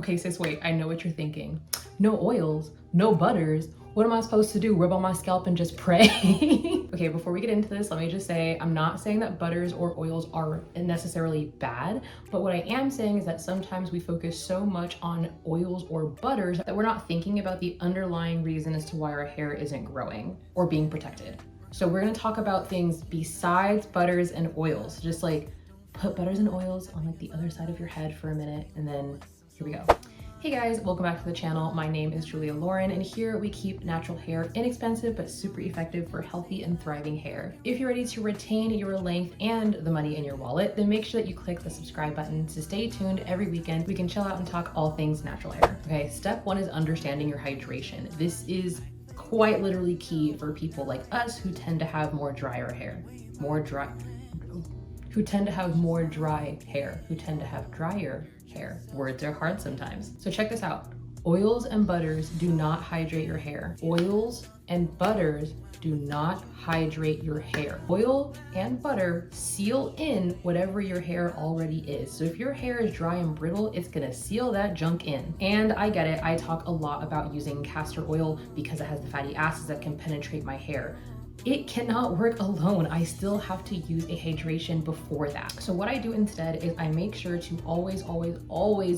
Okay, sis, wait, I know what you're thinking. No oils, no butters. What am I supposed to do? Rub on my scalp and just pray? Okay, before we get into this, let me just say, I'm not saying that butters or oils are necessarily bad, but what I am saying is that sometimes we focus so much on oils or butters that we're not thinking about the underlying reason as to why our hair isn't growing or being protected. So we're gonna talk about things besides butters and oils. Just like put butters and oils on like the other side of your head for a minute, and then here we go. Hey guys, welcome back to the channel. My name is Julia Lauren, and here we keep natural hair inexpensive but super effective for healthy and thriving hair. If you're ready to retain your length and the money in your wallet, then make sure that you click the subscribe button to stay tuned. Every weekend we can chill out and talk all things natural hair. Okay, step one is understanding your hydration. This is quite literally key for people like us who tend to have more drier hair. Who tend to have more dry hair, who tend to have drier hair. Words are hard sometimes. So check this out. Oils and butters do not hydrate your hair. Oils and butters do not hydrate your hair. Oil and butter seal in whatever your hair already is. So if your hair is dry and brittle, it's gonna seal that junk in. And I get it, I talk a lot about using castor oil because it has the fatty acids that can penetrate my hair. It cannot work alone. I still have to use a hydration before that. So what I do instead is I make sure to always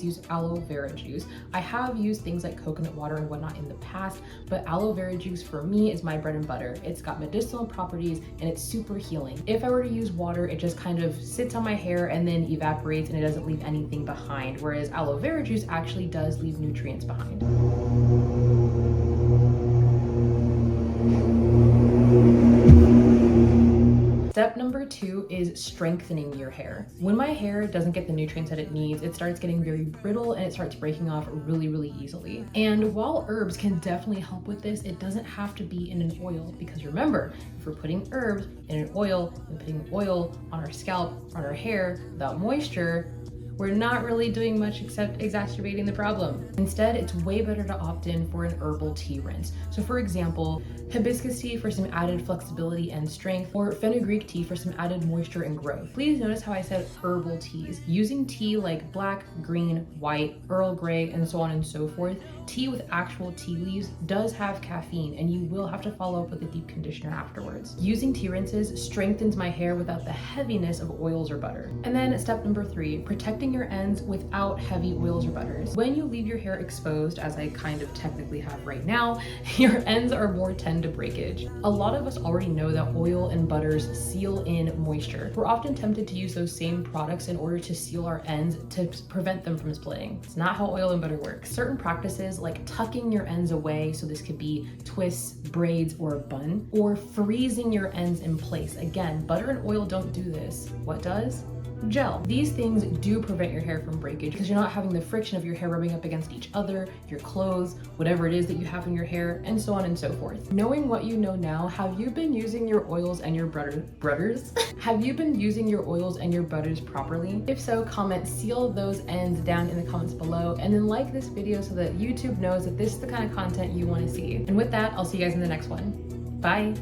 use aloe vera juice. I have used things like coconut water and whatnot in the past, but aloe vera juice for me is my bread and butter. It's got medicinal properties and it's super healing. If I were to use water, it just kind of sits on my hair and then evaporates and it doesn't leave anything behind, whereas aloe vera juice actually does leave nutrients behind. Step number two is strengthening your hair. When my hair doesn't get the nutrients that it needs, it starts getting very brittle and it starts breaking off really easily. And while herbs can definitely help with this, it doesn't have to be in an oil, because remember, if we're putting herbs in an oil and putting oil on our scalp, on our hair without moisture, we're not really doing much except exacerbating the problem. Instead, it's way better to opt in for an herbal tea rinse. So for example, hibiscus tea for some added flexibility and strength, or fenugreek tea for some added moisture and growth. Please notice how I said herbal teas. Using tea like black, green, white, Earl Grey, and so on and so forth, tea with actual tea leaves does have caffeine, and you will have to follow up with a deep conditioner afterwards. Using tea rinses strengthens my hair without the heaviness of oils or butter. And then step number three, protecting your ends without heavy oils or butters. When you leave your hair exposed, as I kind of technically have right now, your ends are more tend to breakage. A lot of us already know that oil and butters seal in moisture. We're often tempted to use those same products in order to seal our ends to prevent them from splitting. It's not how oil and butter work. Certain practices like tucking your ends away, so this could be twists, braids, or a bun, or freezing your ends in place. Again, butter and oil don't do this. What does? Gel. These things do prevent your hair from breakage because you're not having the friction of your hair rubbing up against each other, your clothes, whatever it is that you have in your hair, and so on and so forth. Knowing what you know now, have you been using your oils and your butters? Have you been using your oils and your butters properly? If so, comment seal those ends down in the comments below, and then like this video so that YouTube knows that this is the kind of content you want to see. And with that, I'll see you guys in the next one. Bye.